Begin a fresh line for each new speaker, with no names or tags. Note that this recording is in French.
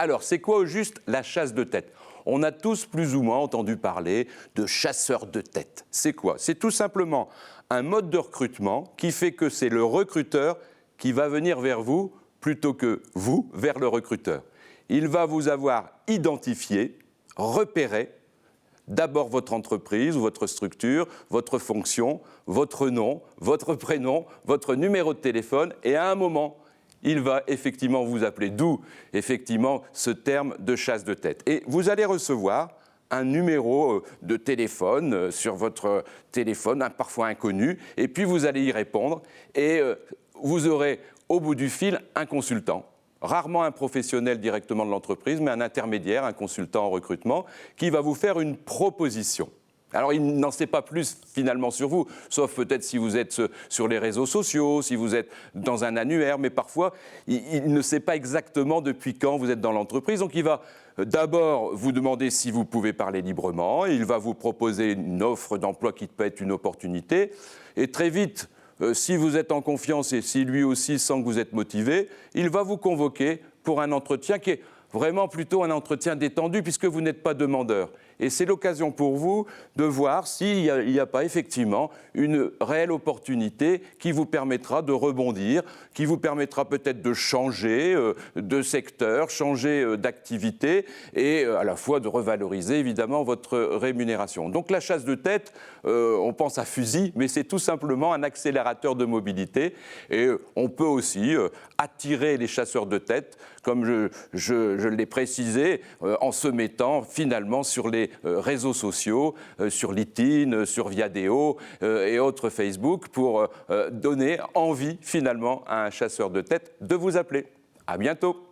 Alors, c'est quoi au juste la chasse de tête? On a tous plus ou moins entendu parler de chasseurs de tête. C'est quoi? C'est tout simplement un mode de recrutement qui fait que c'est le recruteur qui va venir vers vous plutôt que vous vers le recruteur. Il va vous avoir identifié, repéré, d'abord votre entreprise ou votre structure, votre fonction, votre nom, votre prénom, votre numéro de téléphone, et à un moment, il va effectivement vous appeler. D'où effectivement ce terme de chasse de tête. Et vous allez recevoir un numéro de téléphone sur votre téléphone, parfois inconnu, et puis vous allez y répondre, et vous aurez au bout du fil un consultant. Rarement un professionnel directement de l'entreprise, mais un intermédiaire, un consultant en recrutement, qui va vous faire une proposition. Alors, il n'en sait pas plus finalement sur vous, sauf peut-être si vous êtes sur les réseaux sociaux, si vous êtes dans un annuaire, mais parfois, il ne sait pas exactement depuis quand vous êtes dans l'entreprise. Donc, il va d'abord vous demander si vous pouvez parler librement, il va vous proposer une offre d'emploi qui peut être une opportunité, et très vite, si vous êtes en confiance et si lui aussi sent que vous êtes motivé, il va vous convoquer pour un entretien qui est vraiment plutôt un entretien détendu puisque vous n'êtes pas demandeur. Et c'est l'occasion pour vous de voir s'il n'y a pas effectivement une réelle opportunité qui vous permettra de rebondir, qui vous permettra peut-être de changer de secteur, changer d'activité et à la fois de revaloriser évidemment votre rémunération. Donc la chasse de tête, on pense à fusil, mais c'est tout simplement un accélérateur de mobilité et on peut aussi attirer les chasseurs de tête, comme je l'ai précisé, en se mettant finalement sur les réseaux sociaux, sur LinkedIn, sur Viadeo et autres Facebook, pour donner envie finalement à un chasseur de tête de vous appeler. À bientôt.